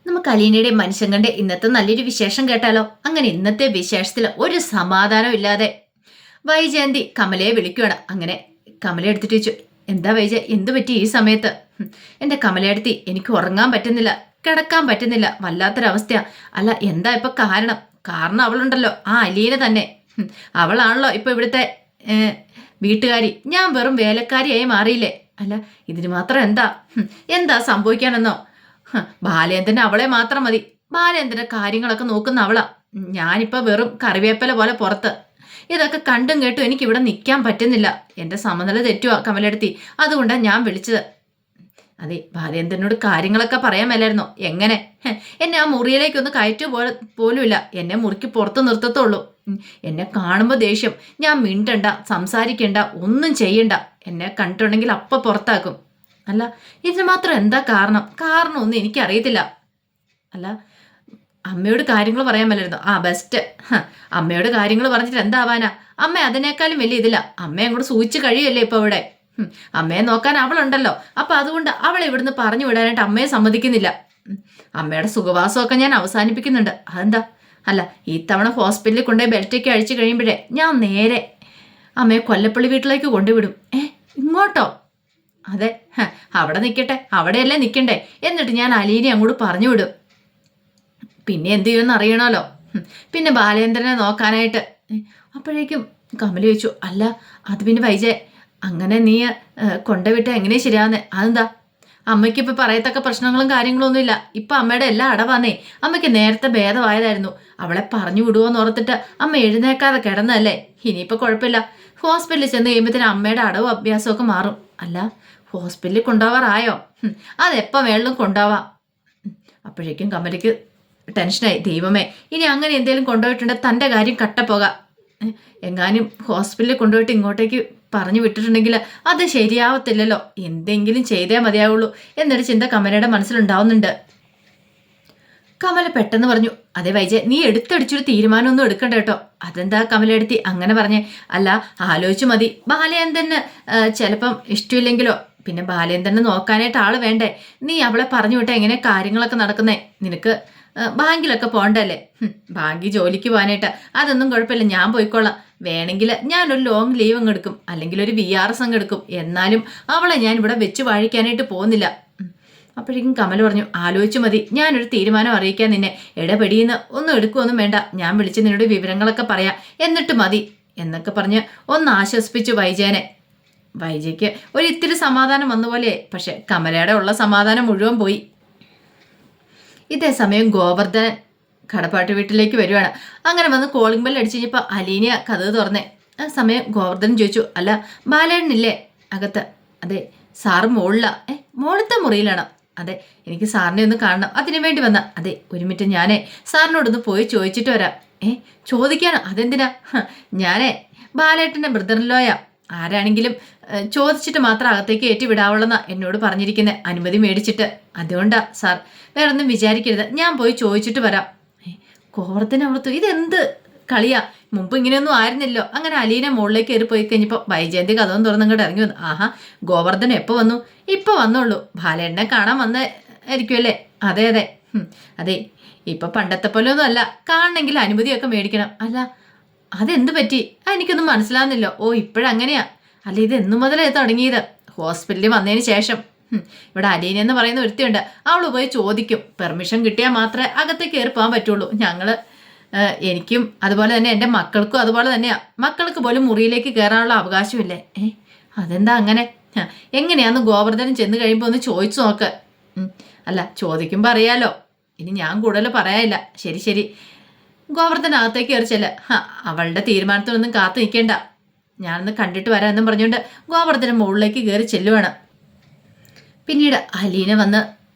നമുക്ക് അലീനയുടെ മനുഷ്യങ്ങളുടെ ഇന്നത്തെ നല്ലൊരു വിശേഷം കേട്ടാലോ? അങ്ങനെ ഇന്നത്തെ വിശേഷത്തിൽ ഒരു സമാധാനം ഇല്ലാതെ വൈജയന്തി കമലയെ വിളിക്കുകയാണ്. അങ്ങനെ കമല എടുത്തിട്ട് ചോദിച്ചു, എന്താ വൈജ, എന്തു പറ്റി ഈ സമയത്ത്? എന്റെ കമലയെടുത്തി, എനിക്ക് ഉറങ്ങാൻ പറ്റുന്നില്ല, കിടക്കാൻ പറ്റുന്നില്ല, വല്ലാത്തൊരവസ്ഥയാ. അല്ല, എന്താ ഇപ്പൊ കാരണം? കാരണം അവളുണ്ടല്ലോ, ആ അലീന തന്നെ. അവളാണല്ലോ ഇപ്പൊ ഇവിടുത്തെ വീട്ടുകാരി. ഞാൻ വെറും വേലക്കാരിയായി മാറിയില്ലേ? അല്ല, ഇതിന് മാത്രം എന്താ സംഭവിക്കാനെന്നോ? ബാലേന്ദ്രൻ അവളെ മാത്രം മതി. ബാലേന്ദ്രന്റെ കാര്യങ്ങളൊക്കെ നോക്കുന്ന അവളാ. ഞാനിപ്പോ വെറും കറിവേപ്പല പോലെ പുറത്ത്. ഇതൊക്കെ കണ്ടും കേട്ടും എനിക്ക് ഇവിടെ നിൽക്കാൻ പറ്റുന്നില്ല. എന്റെ സമനില തെറ്റുവാ കമലെടുത്തി. അതുകൊണ്ടാണ് ഞാൻ വിളിച്ചത്. അതെ, ബാലേന്ദ്രനോട് കാര്യങ്ങളൊക്കെ പറയാൻ മേലായിരുന്നോ? എങ്ങനെ? എന്നെ ആ മുറിയിലേക്കൊന്ന് കയറ്റു പോലുമില്ല. എന്നെ മുറിക്ക് പുറത്ത് നിർത്തത്തുള്ളൂ. എന്നെ കാണുമ്പോൾ ദേഷ്യം. ഞാൻ മിണ്ടണ്ട, സംസാരിക്കണ്ട, ഒന്നും ചെയ്യണ്ട. എന്നെ കണ്ടിട്ടുണ്ടെങ്കിൽ അപ്പൊ പുറത്താക്കും. അല്ല, ഇതിന് മാത്രം എന്താ കാരണം? കാരണമൊന്നും എനിക്കറിയത്തില്ല. അല്ല, അമ്മയോട് കാര്യങ്ങൾ പറയാൻ മേലായിരുന്നു. ആ ബെസ്റ്റ്. അമ്മയോട് കാര്യങ്ങൾ പറഞ്ഞിട്ട് എന്താവാനാ? അമ്മ അതിനേക്കാളും വലിയ ഇതില്ല. അമ്മയെ അങ്ങോട്ട് സൂചിച്ച് കഴിയല്ലേ ഇപ്പൊ ഇവിടെ. അമ്മയെ നോക്കാൻ അവളുണ്ടല്ലോ. അപ്പൊ അതുകൊണ്ട് അവളെ ഇവിടുന്ന് പറഞ്ഞു വിടാനായിട്ട് അമ്മയെ സമ്മതിക്കുന്നില്ല. അമ്മയുടെ സുഖവാസമൊക്കെ ഞാൻ അവസാനിപ്പിക്കുന്നുണ്ട്. അതെന്താ? അല്ല, ഈ തവണ ഹോസ്പിറ്റലിൽ കൊണ്ടുപോയി ബെൽറ്റൊക്കെ അഴിച്ചു കഴിയുമ്പോഴേ ഞാൻ നേരെ അമ്മയെ കൊല്ലപ്പള്ളി വീട്ടിലേക്ക് കൊണ്ടുവിടും. ഇങ്ങോട്ടോ? അതെ, അവിടെ നിൽക്കട്ടെ, അവിടെയല്ലേ നിൽക്കണ്ടേ. എന്നിട്ട് ഞാൻ അലീനെ അങ്ങോട്ട് പറഞ്ഞു വിടും. പിന്നെ എന്ത് ചെയ്യുമെന്ന് അറിയണമല്ലോ. പിന്നെ ബാലേന്ദ്രനെ നോക്കാനായിട്ട്. അപ്പോഴേക്കും കമല ചോദിച്ചു, അല്ല അത് പിന്നെ വൈജയ്, അങ്ങനെ നീ കൊണ്ടുവിട്ടാൽ എങ്ങനെ ശരിയാവുന്നേ? അതെന്താ? അമ്മയ്ക്ക് ഇപ്പം പറയത്തക്ക പ്രശ്നങ്ങളും കാര്യങ്ങളും ഒന്നുമില്ല. ഇപ്പം അമ്മയുടെ എല്ലാം അടവാന്നേ. അമ്മയ്ക്ക് നേരത്തെ ഭേദമായതായിരുന്നു. അവളെ പറഞ്ഞു വിടുവോന്ന് ഓർത്തിട്ട് അമ്മ എഴുന്നേക്കാതെ കിടന്നല്ലേ. ഇനിയിപ്പോൾ കുഴപ്പമില്ല. ഹോസ്പിറ്റലിൽ ചെന്ന് കഴിയുമ്പോഴത്തേനും അമ്മയുടെ അടവും അഭ്യാസമൊക്കെ മാറും. അല്ല, ഹോസ്പിറ്റലിൽ കൊണ്ടുപോവാറായോ? അതെപ്പം വേണമെങ്കിലും കൊണ്ടുപോവാം. അപ്പോഴേക്കും കമലയ്ക്ക് ടെൻഷനായി. ദൈവമേ, ഇനി അങ്ങനെ എന്തെങ്കിലും കൊണ്ടുപോയിട്ടുണ്ടെങ്കിൽ തൻ്റെ കാര്യം കട്ടപ്പോകാം. എങ്ങാനും ഹോസ്പിറ്റലിൽ കൊണ്ടുപോയിട്ട് ഇങ്ങോട്ടേക്ക് പറഞ്ഞു വിട്ടിട്ടുണ്ടെങ്കിൽ അത് ശരിയാവത്തില്ലല്ലോ. എന്തെങ്കിലും ചെയ്തേ മതിയാവുള്ളൂ എന്നൊരു ചിന്ത കമലയുടെ മനസ്സിലുണ്ടാവുന്നുണ്ട്. കമല പെട്ടെന്ന് പറഞ്ഞു, അതെ വൈജയ്, നീ എടുത്തടിച്ചൊരു തീരുമാനമൊന്നും എടുക്കണ്ട കേട്ടോ. അതെന്താ കമലയെടുത്തി അങ്ങനെ പറഞ്ഞേ? അല്ല, ആലോചിച്ചു മതി. ബാലേന്ദ്രന് ചിലപ്പം ഇഷ്ടമില്ലെങ്കിലോ? പിന്നെ ബാലേന്ദ്രനെ നോക്കാനായിട്ട് ആള് വേണ്ടേ? നീ അവളെ പറഞ്ഞു വിട്ടാൽ എങ്ങനെ കാര്യങ്ങളൊക്കെ നടക്കുന്നേ? നിനക്ക് ബാങ്കിലൊക്കെ പോകണ്ടല്ലേ? ബാങ്കിൽ ജോലിക്ക് പോകാനായിട്ട്. അതൊന്നും കുഴപ്പമില്ല, ഞാൻ പോയിക്കോളാം. വേണമെങ്കിൽ ഞാനൊരു ലോങ് ലീവ് അങ്ങ് എടുക്കും, അല്ലെങ്കിൽ ഒരു VRS അങ്ങ് എടുക്കും. എന്നാലും അവളെ ഞാൻ ഇവിടെ വെച്ച് വാഴിക്കാനായിട്ട് പോകുന്നില്ല. അപ്പോഴേക്കും കമൽ പറഞ്ഞു, ആലോചിച്ചു മതി, ഞാനൊരു തീരുമാനം അറിയിക്കാൻ നിന്നെ. ഇടപെടിയെന്ന് ഒന്നും എടുക്കുമൊന്നും വേണ്ട. ഞാൻ വിളിച്ച് നിന്നോട് വിവരങ്ങളൊക്കെ പറയാം, എന്നിട്ട് മതി എന്നൊക്കെ പറഞ്ഞ് ഒന്ന് ആശ്വസിപ്പിച്ചു വൈജയനെ. വൈജയ്ക്ക് ഒരിത്തിരി സമാധാനം വന്നപോലെ. പക്ഷെ കമലയുടെ ഉള്ള സമാധാനം മുഴുവൻ പോയി. ഇതേ സമയം ഗോവർദ്ധനൻ കടപ്പാട്ട് വീട്ടിലേക്ക് വരുവാണ്. അങ്ങനെ വന്ന് കോളിംഗ് ബെൽ അടിച്ചു കഴിഞ്ഞപ്പോൾ അലീന കഥ തുറന്നേ. ആ സമയം ഗോവർദ്ധനൻ ചോദിച്ചു, അല്ല ബാലേട്ടനില്ലേ അകത്ത്? അതെ, സാറ് മുകളിലാ. മുകളിലത്തെ മുറിയിലാണ്. അതെ, എനിക്ക് സാറിനെ ഒന്ന് കാണണം, അതിനു വേണ്ടി വന്ന. അതെ, ഒരു മിനിറ്റ്, ഞാനേ സാറിനോടൊന്ന് പോയി ചോദിച്ചിട്ട് വരാം. ചോദിക്കാനോ? അതെന്തിനാ? ഞാനേ ബാലേട്ടൻ്റെ ബ്രദറിലോയാ. ആരാണെങ്കിലും ചോദിച്ചിട്ട് മാത്രം അകത്തേക്ക് കയറ്റി വിടാവുള്ളെന്നാ എന്നോട് പറഞ്ഞിരിക്കുന്നത്, അനുമതി മേടിച്ചിട്ട്. അതുകൊണ്ടാ സാർ, വേറെ ഒന്നും വിചാരിക്കരുത്. ഞാൻ പോയി ചോദിച്ചിട്ട് വരാം. ഗോവർദ്ധന അവിടുത്തെ ഇതെന്ത് കളിയാ? മുമ്പ് ഇങ്ങനെയൊന്നും ആയിരുന്നില്ലോ. അങ്ങനെ അലീന മുകളിലേക്ക് കയറി പോയി കഴിഞ്ഞപ്പോൾ വൈജയന്തി കഥവും തുറന്നിങ്ങോട്ട് ഇറങ്ങി വന്നു. ആഹാ, ഗോവർദ്ധന എപ്പോൾ വന്നു? ഇപ്പൊ വന്നോളൂ. ബാലേട്ടനെ കാണാൻ വന്നായിരിക്കുമല്ലേ? അതെ അതെ. അതെ, ഇപ്പൊ പണ്ടത്തെ പോലെ ഒന്നും അല്ല. കാണണമെങ്കിൽ അനുമതിയൊക്കെ മേടിക്കണം. അല്ല, അതെന്ത് പറ്റി? എനിക്കൊന്നും മനസ്സിലാവുന്നില്ല. ഓ, ഇപ്പോഴങ്ങനെയാ? അല്ല, ഇത് എന്നു മുതലേ തുടങ്ങിയത്? ഹോസ്പിറ്റലിൽ വന്നതിന് ശേഷം. ഇവിടെ അലീന എന്ന് പറയുന്ന ഒരുത്തിയുണ്ട്. അവൾ പോയി ചോദിക്കും. പെർമിഷൻ കിട്ടിയാൽ മാത്രമേ അകത്തേക്ക് കയറി പോകാൻ പറ്റുള്ളൂ. എനിക്കും അതുപോലെ തന്നെ എൻ്റെ മക്കൾക്കും അതുപോലെ തന്നെയാ. മക്കൾക്ക് പോലും മുറിയിലേക്ക് കയറാനുള്ള അവകാശമില്ലേ? അതെന്താ അങ്ങനെ? എങ്ങനെയാന്ന് ഗോവർദ്ധനം ചെന്ന് കഴിയുമ്പോൾ ഒന്ന് ചോദിച്ചു നോക്ക്. അല്ല, ചോദിക്കുമ്പോൾ അറിയാലോ. ഇനി ഞാൻ കൂടുതൽ പറയാനില്ല. ശരി ശരി, ഗോവർദ്ധന അകത്തേക്ക് കയറിച്ചല്ല. അവളുടെ തീരുമാനത്തിനൊന്നും കാത്തു നിൽക്കേണ്ട, ഞാനൊന്ന് കണ്ടിട്ട് വരാമെന്നും പറഞ്ഞുകൊണ്ട് ഗോവർദ്ധന മുകളിലേക്ക് കയറി ചെല്ലുവാണ്. പിന്നീട് അലീന വന്ന്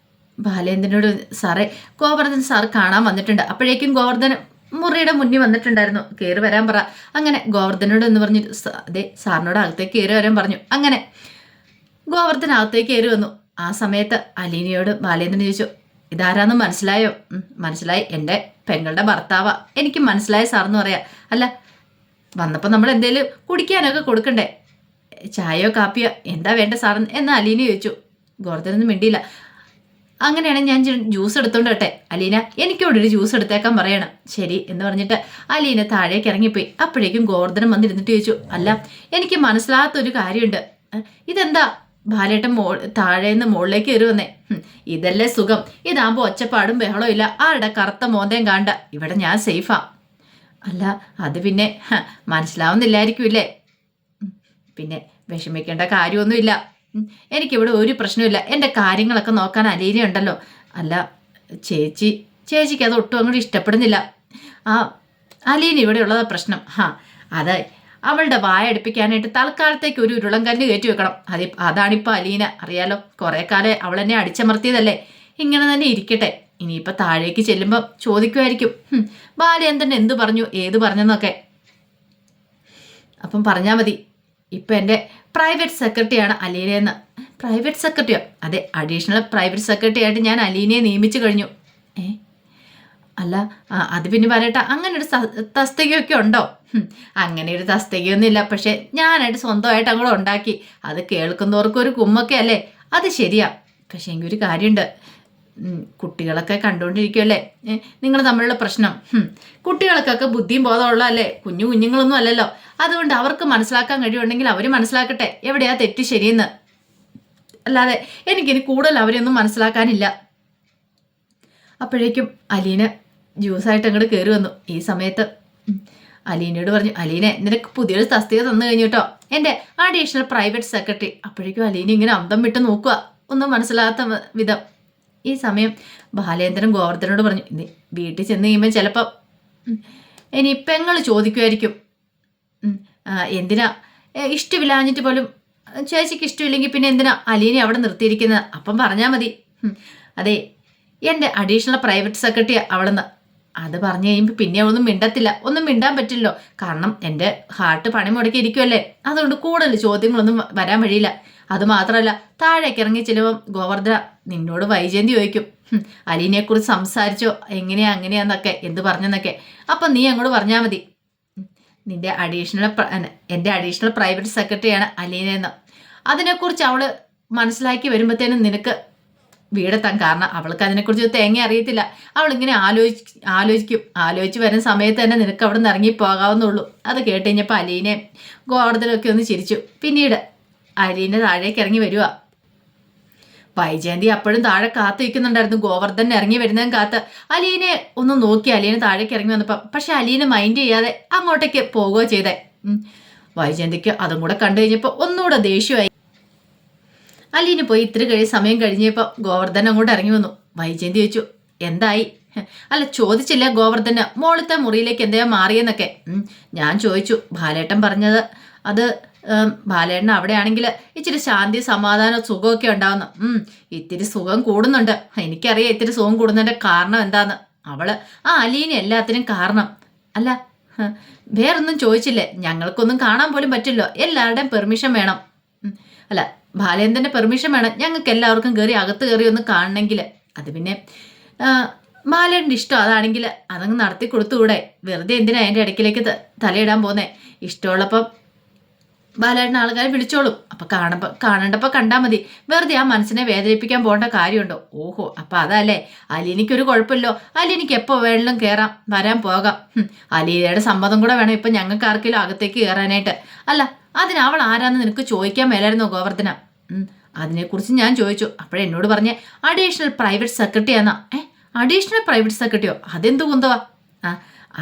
ബാലേന്ദ്രനോട്, സാറേ ഗോവർദ്ധൻ സാർ കാണാൻ വന്നിട്ടുണ്ട്. അപ്പോഴേക്കും ഗോവർദ്ധൻ മുറിയുടെ മുന്നിൽ വന്നിട്ടുണ്ടായിരുന്നു. കയറി വരാൻ പറ. അങ്ങനെ ഗോവർദ്ധനോട് എന്ന് പറഞ്ഞു, അതെ സാറിനോട് അകത്തേക്ക് കയറി വരാൻ പറഞ്ഞു. അങ്ങനെ ഗോവർദ്ധൻ അകത്തേക്ക് കയറി വന്നു. ആ സമയത്ത് അലീനയോട് ബാലേന്ദ്രൻ ചോദിച്ചു, ഇതാരാന്ന് മനസ്സിലായോ? മനസ്സിലായി, എൻ്റെ പെങ്ങളുടെ ഭർത്താവാ. എനിക്ക് മനസ്സിലായ സാറെന്ന് പറയാ. അല്ല, വന്നപ്പോൾ നമ്മൾ എന്തേലും കുടിക്കാനൊക്കെ കൊടുക്കണ്ടേ? ചായയോ കാപ്പിയോ എന്താ വേണ്ട സാറെന്ന് എന്ന് അലീന ചോദിച്ചു. ഗോവർദ്ധനൊന്നും മിണ്ടിയില്ല. അങ്ങനെയാണെങ്കിൽ ഞാൻ ജ്യൂസ് എടുത്തോണ്ട് കേട്ടെ അലീന എനിക്കോട് ഒരു ജ്യൂസ് എടുത്തേക്കാൻ പറയണം. ശരി എന്ന് പറഞ്ഞിട്ട് അലീന താഴേക്ക് ഇറങ്ങിപ്പോയി. അപ്പോഴേക്കും ഗോവർദ്ധനം വന്നിരുന്നിട്ട് ചോദിച്ചു, അല്ല എനിക്ക് മനസ്സിലാത്തൊരു കാര്യമുണ്ട്, ഇതെന്താ ബാലേട്ടൻ താഴേന്ന് മുകളിലേക്ക് കയറി വന്നേ? ഇതല്ലേ സുഖം, ഇതാകുമ്പോൾ ഒച്ചപ്പാടും ബഹളവും ഇല്ല, ആരുടെ കറുത്ത മോന്തയും കാണ്ട, ഇവിടെ ഞാൻ സേഫാ. അല്ല അത് പിന്നെ മനസ്സിലാവുന്നില്ലായിരിക്കുമില്ലേ? പിന്നെ വിഷമിക്കേണ്ട കാര്യമൊന്നുമില്ല, എനിക്കിവിടെ ഒരു പ്രശ്നമില്ല, എൻ്റെ കാര്യങ്ങളൊക്കെ നോക്കാൻ അലീനയുണ്ടല്ലോ. അല്ല ചേച്ചിക്ക് അത് ഒട്ടും അങ്ങോട്ട് ഇഷ്ടപ്പെടുന്നില്ല. ആ അലീന ഇവിടെ ഉള്ളതാ പ്രശ്നം. അത് അവളുടെ വായ അടുപ്പിക്കാനായിട്ട് തൽക്കാലത്തേക്ക് ഒരു ഉരുളൻകല്ല് കയറ്റി വെക്കണം. അതാണിപ്പോൾ അലീന, അറിയാലോ, കുറേ കാലം അവൾ എന്നെ അടിച്ചമർത്തിയതല്ലേ, ഇങ്ങനെ തന്നെ ഇരിക്കട്ടെ. ഇനിയിപ്പോൾ താഴേക്ക് ചെല്ലുമ്പോൾ ചോദിക്കുമായിരിക്കും, ബാലേന്ദ്രൻ എന്തു പറഞ്ഞു ഏത് പറഞ്ഞെന്നൊക്കെ. അപ്പം പറഞ്ഞാൽ മതി, ഇപ്പം എൻ്റെ പ്രൈവറ്റ് സെക്രട്ടറിയാണ് അലീനയെന്ന്. പ്രൈവറ്റ് സെക്രട്ടറിയോ? അതെ, അഡീഷണൽ പ്രൈവറ്റ് സെക്രട്ടറി ആയിട്ട് ഞാൻ അലീനയെ നിയമിച്ചു കഴിഞ്ഞു. അല്ല അത് പിന്നെ പറയട്ടെ, അങ്ങനെ ഒരു തസ്തികയൊക്കെ ഉണ്ടോ? അങ്ങനെ ഒരു തസ്തികയൊന്നും ഇല്ല, പക്ഷെ ഞാനായിട്ട് സ്വന്തമായിട്ട് അങ്ങോട്ട് ഉണ്ടാക്കി. അത് കേൾക്കുന്നവർക്കും ഒരു കുമ്മൊക്കെ അല്ലേ, അത് ശരിയാ. പക്ഷേ എങ്കിൽ ഒരു കാര്യമുണ്ട്, കുട്ടികളൊക്കെ കണ്ടുകൊണ്ടിരിക്കുമല്ലേ നിങ്ങൾ തമ്മിലുള്ള പ്രശ്നം. കുട്ടികൾക്കൊക്കെ ബുദ്ധിയും ബോധമുള്ളതല്ലേ, കുഞ്ഞുങ്ങളൊന്നും അല്ലല്ലോ. അതുകൊണ്ട് അവർക്ക് മനസ്സിലാക്കാൻ കഴിയുണ്ടെങ്കിൽ അവർ മനസ്സിലാക്കട്ടെ എവിടെയാ തെറ്റ് ശരിയെന്ന്. അല്ലാതെ എനിക്കിനി കൂടുതൽ അവരെയൊന്നും മനസ്സിലാക്കാനില്ല. അപ്പോഴേക്കും അലീന ജ്യൂസായിട്ട് അങ്ങോട്ട് കയറി വന്നു. ഈ സമയത്ത് അലീനയോട് പറഞ്ഞു, അലീനെ നിനക്ക് പുതിയൊരു തസ്തിക തന്നു കഴിഞ്ഞു കേട്ടോ, എൻ്റെ അഡീഷണൽ പ്രൈവറ്റ് സെക്രട്ടറി. അപ്പോഴേക്കും അലീന ഇങ്ങനെ അന്തം വിട്ട് നോക്കുക, ഒന്നും മനസ്സിലാത്ത വിധം. ഈ സമയം ബാലേന്ദ്രൻ ഗോവർദ്ധനോട് പറഞ്ഞു, വീട്ടിൽ ചെന്ന് കഴിയുമ്പോൾ ചിലപ്പോൾ ഇനി പെങ്ങൾ ചോദിക്കുമായിരിക്കും, എന്തിനാ ഇഷ്ടമില്ലാഞ്ഞിട്ട് പോലും ചേച്ചിക്ക് ഇഷ്ടമില്ലെങ്കിൽ പിന്നെ എന്തിനാ അലീനെ അവിടെ നിർത്തിയിരിക്കുന്നത്? അപ്പം പറഞ്ഞാൽ മതി, അതെ എൻ്റെ അഡീഷണൽ പ്രൈവറ്റ് സെക്രട്ടറി അവളെന്ന്. അത് പറഞ്ഞു കഴിയുമ്പോൾ പിന്നെ ഒന്നും മിണ്ടത്തില്ല, ഒന്നും മിണ്ടാൻ പറ്റില്ലല്ലോ, കാരണം എൻ്റെ ഹാർട്ട് പണി മുടക്കി ഇരിക്കുമല്ലേ. അതുകൊണ്ട് കൂടുതൽ ചോദ്യങ്ങളൊന്നും വരാൻ വഴിയില്ല. അതുമാത്രമല്ല, താഴേക്ക് ഇറങ്ങി ചെല്ലുമ്പം ഗോവർദ്ധന നിന്നോട് വൈജയന്തി ചോദിക്കും, അലീനയെക്കുറിച്ച് സംസാരിച്ചോ, എങ്ങനെയാ അങ്ങനെയാന്നൊക്കെ, എന്ത് പറഞ്ഞെന്നൊക്കെ. അപ്പം നീ അങ്ങോട്ട് പറഞ്ഞാൽ മതി, എൻ്റെ അഡീഷണൽ പ്രൈവറ്റ് സെക്രട്ടറിയാണ് അലീനയെന്ന്. അതിനെക്കുറിച്ച് അവൾ മനസ്സിലാക്കി വരുമ്പോഴത്തേനും നിനക്ക് വീടെത്താൻ. കാരണം അവൾക്ക് അതിനെക്കുറിച്ച് തേങ്ങ അറിയത്തില്ല. അവളിങ്ങനെ ആലോചിച്ച് വരുന്ന സമയത്ത് തന്നെ നിനക്ക് അവിടെ നിന്ന് ഇറങ്ങി പോകാവുന്നുള്ളൂ. അത് കേട്ട് കഴിഞ്ഞപ്പോൾ അലീനെ ഗോവർദ്ധനൊക്കെ ഒന്ന് ചിരിച്ചു. പിന്നീട് അലീന താഴേക്ക് ഇറങ്ങി വരിക. വൈജയന്തി അപ്പോഴും താഴെ കാത്തു വയ്ക്കുന്നുണ്ടായിരുന്നു, ഗോവർദ്ധൻ ഇറങ്ങി വരുന്നതും കാത്ത്. അലീനെ ഒന്ന് നോക്കി അലീന താഴേക്ക് ഇറങ്ങി വന്നപ്പം, പക്ഷെ അലീന മൈൻഡ് ചെയ്യാതെ അങ്ങോട്ടേക്ക് പോവുകയോ ചെയ്തേ. വൈജയന്തിക്ക് അതും കൂടെ കണ്ടു കഴിഞ്ഞപ്പോൾ ഒന്നുകൂടെ ദേഷ്യമായി. അലീന പോയി ഇത്തിരി സമയം കഴിഞ്ഞപ്പോൾ ഗോവർദ്ധൻ അങ്ങോട്ട് ഇറങ്ങി വന്നു. വൈജയന്തി ചോദിച്ചു, എന്തായി? അല്ല ചോദിച്ചില്ല ഗോവർദ്ധന് മോളത്തെ മുറിയിലേക്ക് എന്തെയാ മാറിയെന്നൊക്കെ. ഞാൻ ചോദിച്ചു, ബാലേട്ടൻ പറഞ്ഞത് അത് ബാലേട്ടൻ അവിടെയാണെങ്കിൽ ഇച്ചിരി ശാന്തി സമാധാനം സുഖമൊക്കെ ഉണ്ടാവുന്നു. ഇത്തിരി സുഖം കൂടുന്നുണ്ട്. എനിക്കറിയാം ഇത്തിരി സുഖം കൂടുന്നതിൻ്റെ കാരണം എന്താന്ന്. അലീന എല്ലാത്തിനും കാരണം. അല്ല വേറൊന്നും ചോദിച്ചില്ലേ? ഞങ്ങൾക്കൊന്നും കാണാൻ പോലും പറ്റില്ലോ, എല്ലാവരുടെയും പെർമിഷൻ വേണം. അല്ല ബാലേന്ദ്രൻ്റെ പെർമിഷൻ വേണം ഞങ്ങൾക്ക് എല്ലാവർക്കും അകത്ത് കയറി ഒന്ന് കാണണമെങ്കിൽ. അത് പിന്നെ ബാലേട്ടൻ്റെ ഇഷ്ടം അതാണെങ്കിൽ അതങ്ങ് നടത്തി കൊടുത്തുകൂടെ? വെറുതെ എന്തിനാ അതിൻ്റെ ഇടയ്ക്കിലേക്ക് തലയിടാൻ പോന്നേ? ഇഷ്ടമുള്ളപ്പം ബാലേട്ടൻ ആൾക്കാരെ വിളിച്ചോളും. അപ്പം കാണണ്ടപ്പോൾ കണ്ടാൽ മതി. വെറുതെ ആ മനസ്സിനെ വേദനിപ്പിക്കാൻ പോകേണ്ട കാര്യമുണ്ടോ? ഓഹോ, അപ്പം അതല്ലേ. അലീനയ്ക്കൊരു കുഴപ്പമില്ലോ, അലീനയ്ക്ക് എപ്പോൾ വേണമെങ്കിലും കയറാം വരാൻ പോകാം. അലീനയുടെ സമ്മതം കൂടെ വേണം ഇപ്പം ഞങ്ങൾക്ക് ആർക്കെങ്കിലും അകത്തേക്ക് കയറാനായിട്ട്. അല്ല അതിന് അവൾ ആരാന്ന് നിനക്ക് ചോദിക്കാൻ മേലായിരുന്നോ ഗോവർദ്ധന? അതിനെക്കുറിച്ച് ഞാൻ ചോദിച്ചു. അപ്പോഴെന്നോട് പറഞ്ഞ് അഡീഷണൽ പ്രൈവറ്റ് സെക്രട്ടറി ആണെന്നാ. അഡീഷണൽ പ്രൈവറ്റ് സെക്രട്ടറിയോ? അതെന്ത് കുന്തവാ?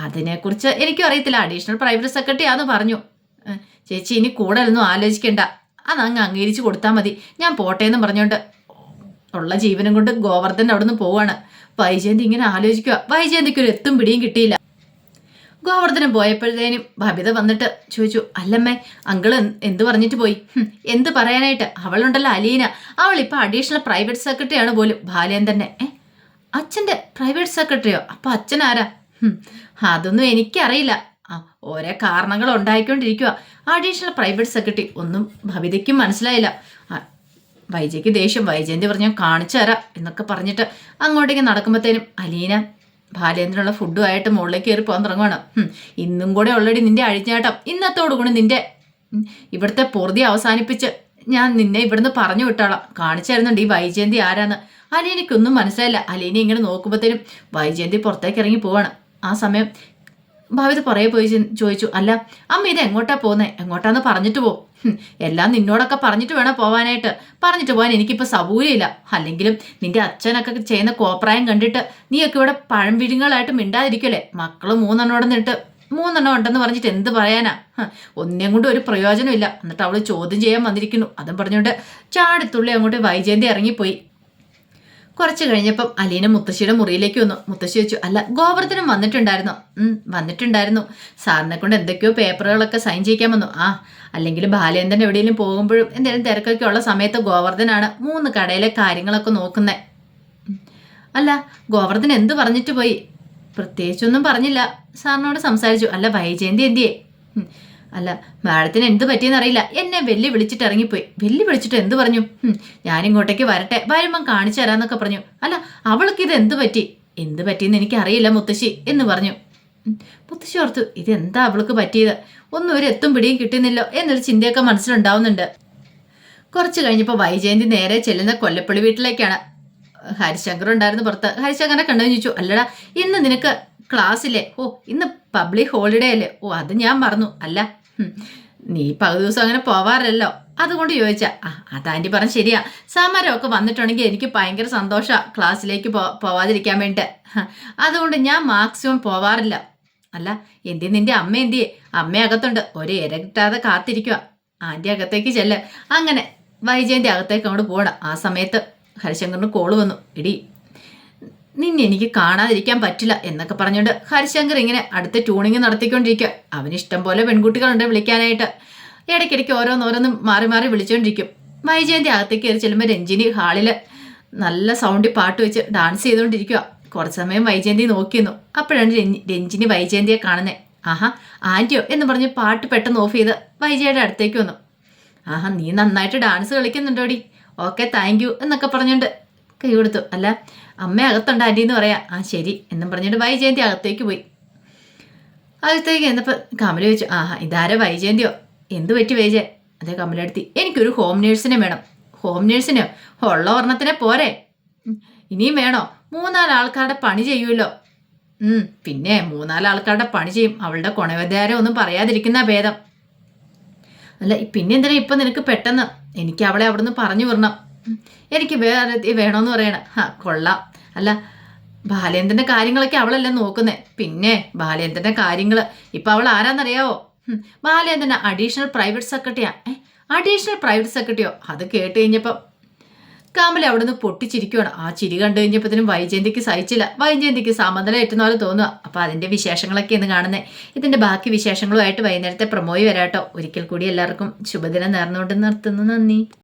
അതിനെക്കുറിച്ച് എനിക്കും അറിയത്തില്ല. അഡീഷണൽ പ്രൈവറ്റ് സെക്രട്ടറി ആണെന്ന് പറഞ്ഞു. ചേച്ചി ഇനി കൂടുതലൊന്നും ആലോചിക്കേണ്ട, അതങ്ങ് അംഗീകരിച്ച് കൊടുത്താൽ മതി. ഞാൻ പോട്ടേന്ന് പറഞ്ഞുകൊണ്ട് ഉള്ള ജീവനും കൊണ്ട് ഗോവർദ്ധൻ അവിടെ നിന്ന് പോവാണ്. വൈജയന്തി ഇങ്ങനെ ആലോചിക്കുക. വൈജയന്തിക്ക് ഒരു എത്തും പിടിയും കിട്ടിയില്ല. ഗോവർദ്ധനം പോയപ്പോഴത്തേനും ബബിത വന്നിട്ട് ചോദിച്ചു, അല്ലമ്മേ അങ്കിള് എന്ത് പറഞ്ഞിട്ട് പോയി? എന്ത് പറയാനായിട്ട്? അവളുണ്ടല്ലോ അലീന, അവളിപ്പോൾ അഡീഷണൽ പ്രൈവറ്റ് സെക്രട്ടറി ആണ് പോലും. ബാലേന്ദ്രൻ്റെ അച്ഛൻ്റെ പ്രൈവറ്റ് സെക്രട്ടറിയോ? അപ്പം അച്ഛൻ ആരാ? അതൊന്നും എനിക്കറിയില്ല. ഓരോ കാരണങ്ങൾ ഉണ്ടായിക്കൊണ്ടിരിക്കുക. അഡീഷണൽ പ്രൈവറ്റ് സെക്രട്ടറി ഒന്നും ഭവിതയ്ക്കും മനസ്സിലായില്ല. വൈജയ്ക്ക് ദേഷ്യം. വൈജയന്തി പറഞ്ഞു കാണിച്ചു തരാം എന്നൊക്കെ പറഞ്ഞിട്ട് അങ്ങോട്ടേക്ക് നടക്കുമ്പോഴത്തേനും അലീന ബാലേന്ദ്രനുള്ള ഫുഡുമായിട്ട് മുകളിലേക്ക് കയറി പോകാൻ തുടങ്ങുവാണ്. ഇന്നും കൂടെ ഓൾറെഡി നിന്റെ അഴിഞ്ഞാട്ടം, ഇന്നത്തോടു കൂടി നിന്റെ ഇവിടുത്തെ പൊറുതി അവസാനിപ്പിച്ച് ഞാൻ നിന്നെ ഇവിടുന്ന് പറഞ്ഞു വിട്ടോളാം. കാണിച്ചു തരുന്നുണ്ട് ഈ വൈജയന്തി ആരാന്ന്. അലീനയ്ക്കൊന്നും മനസ്സിലായില്ല. അലീന ഇങ്ങനെ നോക്കുമ്പോഴത്തേനും വൈജയന്തി പുറത്തേക്ക് ഇറങ്ങി പോവാണ്. ആ സമയം ഭാവിത പുറകെ പോയി ചോദിച്ചു, അല്ല അമ്മ ഇത് എങ്ങോട്ടാ പോകുന്നത്? എങ്ങോട്ടാന്ന് പറഞ്ഞിട്ട് പോ. എല്ലാം നിന്നോടൊക്കെ പറഞ്ഞിട്ട് വേണം പോവാനായിട്ട്. പറഞ്ഞിട്ട് പോകാൻ എനിക്കിപ്പോൾ സൗകര്യമില്ല. അല്ലെങ്കിലും നിന്റെ അച്ഛനൊക്കെ ചെയ്യുന്ന കോപ്രായം കണ്ടിട്ട് നീയൊക്കെ ഇവിടെ പഴംപിരിങ്ങളായിട്ട് മിണ്ടാതിരിക്കല്ലേ. മക്കള് മൂന്നെണ്ണം ഉണ്ടെന്ന് പറഞ്ഞിട്ട് എന്ത് പറയാനാ? ഒന്നേം കൊണ്ട് ഒരു പ്രയോജനമില്ല. എന്നിട്ട് അവള് ചോദ്യം ചെയ്യാൻ വന്നിരിക്കുന്നു. അതും പറഞ്ഞുകൊണ്ട് ചാടിത്തുള്ളി അങ്ങോട്ട് വൈജയന്തി ഇറങ്ങിപ്പോയി. കുറച്ച് കഴിഞ്ഞപ്പം അലീന മുത്തശ്ശിയുടെ മുറിയിലേക്ക് വന്നു. മുത്തശ്ശി വെച്ചു, അല്ല ഗോവർദ്ധനം വന്നിട്ടുണ്ടായിരുന്നോ? വന്നിട്ടുണ്ടായിരുന്നു. സാറിനെ കൊണ്ട് എന്തൊക്കെയോ പേപ്പറുകളൊക്കെ സൈൻ ചെയ്യിക്കാൻ വന്നു. അല്ലെങ്കിൽ ബാലേന്ദ്രൻ എവിടെയെങ്കിലും പോകുമ്പോഴും എന്തെങ്കിലും തിരക്കൊക്കെ ഉള്ള സമയത്ത് ഗോവർദ്ധനാണ് 3 കടയിലെ കാര്യങ്ങളൊക്കെ നോക്കുന്നത്. അല്ല ഗോവർദ്ധൻ എന്ത് പറഞ്ഞിട്ട് പോയി? പ്രത്യേകിച്ചൊന്നും പറഞ്ഞില്ല. സാറിനോട് സംസാരിച്ചു. അല്ല വൈജയന്തി എന്തിയേ? അല്ല മാഡത്തിന് എന്ത് പറ്റിയെന്നറിയില്ല, എന്നെ വിളിച്ചിട്ട് ഇറങ്ങിപ്പോയി. വിളിച്ചിട്ട് എന്ത് പറഞ്ഞു? ഞാനിങ്ങോട്ടേക്ക് വരട്ടെ, വരുമ്പം കാണിച്ചു തരാന്നൊക്കെ പറഞ്ഞു. അല്ല അവൾക്ക് ഇത് എന്ത് പറ്റിയെന്ന് എനിക്കറിയില്ല മുത്തശ്ശി എന്ന് പറഞ്ഞു. മുത്തശ്ശി ഓർത്തു, ഇതെന്താ അവൾക്ക് പറ്റിയത്? ഒന്നും ഒരു എത്തും പിടിയും കിട്ടുന്നില്ലോ എന്നൊരു ചിന്തയൊക്കെ മനസ്സിലുണ്ടാവുന്നുണ്ട്. കുറച്ച് കഴിഞ്ഞപ്പോൾ വൈജയന്തി നേരെ ചെല്ലുന്ന കൊല്ലപ്പള്ളി വീട്ടിലേക്കാണ്. ഹരിശങ്കർ ഉണ്ടായിരുന്നു പുറത്ത്. ഹരിശങ്കറിനെ കണ്ടു ചോദിച്ചു, അല്ലടാ ഇന്ന് നിനക്ക് ക്ലാസ്സില്ലേ? ഇന്ന് പബ്ലിക് ഹോളിഡേ അല്ലേ? അത് ഞാൻ മറന്നു. അല്ല നീ പകുതി ദിവസം അങ്ങനെ പോവാറല്ലോ, അതുകൊണ്ട് ചോദിച്ചാ. അതാൻറ്റി പറഞ്ഞ ശരിയാ. സമരമൊക്കെ വന്നിട്ടുണ്ടെങ്കിൽ എനിക്ക് ഭയങ്കര സന്തോഷമാണ് ക്ലാസ്സിലേക്ക് പോവാതിരിക്കാൻ വേണ്ടിയിട്ട്. അതുകൊണ്ട് ഞാൻ മാക്സിമം പോവാറില്ല. അല്ല നിന്റെ അമ്മ എന്തിയെ? അമ്മ അകത്തുണ്ട്, ഒരു ഇര കിട്ടാതെ കാത്തിരിക്കുക. ആൻറ്റി അകത്തേക്ക് ചെല്ല്. അങ്ങനെ വൈജയന്തി അകത്തേക്ക് അങ്ങോട്ട് പോകണം. ആ സമയത്ത് ഹരിശങ്കറിന് കോള് വന്നു. എടി നിന്നെ എനിക്ക് കാണാതിരിക്കാൻ പറ്റില്ല എന്നൊക്കെ പറഞ്ഞുകൊണ്ട് ഹരിശങ്കർ ഇങ്ങനെ അടുത്ത ട്യൂണിങ് നടത്തിക്കൊണ്ടിരിക്കുക. അവനിഷ്ടം പോലെ പെൺകുട്ടികളുണ്ട് വിളിക്കാനായിട്ട്. ഇടയ്ക്കിടയ്ക്ക് ഓരോന്നോരോന്നും മാറി മാറി വിളിച്ചുകൊണ്ടിരിക്കും. വൈജയന്തി അകത്തേക്ക് കയറി ചെല്ലുമ്പോൾ രഞ്ജിനി ഹാളിൽ നല്ല സൗണ്ടിൽ പാട്ട് വെച്ച് ഡാൻസ് ചെയ്തുകൊണ്ടിരിക്കുക. കുറച്ച് സമയം വൈജയന്തി നോക്കിയിരുന്നു. അപ്പോഴാണ് രഞ്ജിനി വൈജയന്തിയെ കാണുന്നത്. ആൻറ്റിയോ എന്ന് പറഞ്ഞ് പാട്ട് പെട്ടെന്ന് ഓഫ് ചെയ്ത് വൈജയുടെ അടുത്തേക്ക് വന്നു. നീ നന്നായിട്ട് ഡാൻസ് കളിക്കുന്നുണ്ടോടി? ഓക്കെ താങ്ക് യു എന്നൊക്കെ പറഞ്ഞുകൊണ്ട് കൈ കൊടുത്തു. അല്ല അമ്മ അകത്തുണ്ട് ആൻറ്റി എന്ന് പറയാം. ശരി എന്നും പറഞ്ഞിട്ട് വൈജയന്തി അകത്തേക്ക് പോയി. അകത്തേക്ക് എന്നപ്പോൾ കമല ചോദിച്ചു, ഇതാരെ വൈജയന്തിയോ? എന്ത് പറ്റി വൈജയ? അതേ കമലെടുത്തി, എനിക്കൊരു ഹോം നേഴ്സിനെ വേണം. ഹോം നേഴ്സിനെയോ? ഉള്ള ഒരെണ്ണത്തിനെ പോരെ? ഇനിയും വേണോ? 3-4 ആൾക്കാരുടെ പണി ചെയ്യുമല്ലോ. പിന്നെ 3-4 ആൾക്കാരുടെ പണി ചെയ്യും. അവളുടെ ഗുണവധാരം ഒന്നും പറയാതിരിക്കുന്ന ഭേദം. അല്ല പിന്നെ എന്തിനാ ഇപ്പം നിനക്ക് പെട്ടെന്ന്? എനിക്ക് അവളെ അവിടെ നിന്ന് പറഞ്ഞു വിടണം. എനിക്ക് വേറെ വേണമെന്ന് പറയണം. കൊള്ളാം. അല്ല ബാലേന്ദ്രൻ്റെ കാര്യങ്ങളൊക്കെ അവളല്ലേ നോക്കുന്നേ? പിന്നെ ബാലേന്ദ്രൻ്റെ കാര്യങ്ങൾ ഇപ്പം അവൾ ആരാന്നറിയാവോ? ബാലേന്ദ്രൻ്റെ അഡീഷണൽ പ്രൈവറ്റ് സെക്രട്ടറിയാ. അഡീഷണൽ പ്രൈവറ്റ് സെക്രട്ടറിയോ? അത് കേട്ട് കഴിഞ്ഞപ്പം കമല അവിടെ നിന്ന് പൊട്ടിച്ചിരിക്കുകയാണ്. ആ ചിരി കണ്ടു കഴിഞ്ഞപ്പോഴത്തേനും വൈജയന്തിക്ക് സഹിച്ചില്ല. വൈജയന്തിക്ക് സമനില ഏറ്റുന്ന പോലെ തോന്നുക. അപ്പോൾ അതിൻ്റെ വിശേഷങ്ങളൊക്കെ ഇന്ന് കാണുന്നത്. ഇതിൻ്റെ ബാക്കി വിശേഷങ്ങളുമായിട്ട് വൈകുന്നേരത്തെ പ്രമോയി വരാട്ടോ. ഒരിക്കൽ കൂടി എല്ലാവർക്കും ശുഭദിനം നേർന്നുകൊണ്ട് നിർത്തുന്നു. നന്ദി.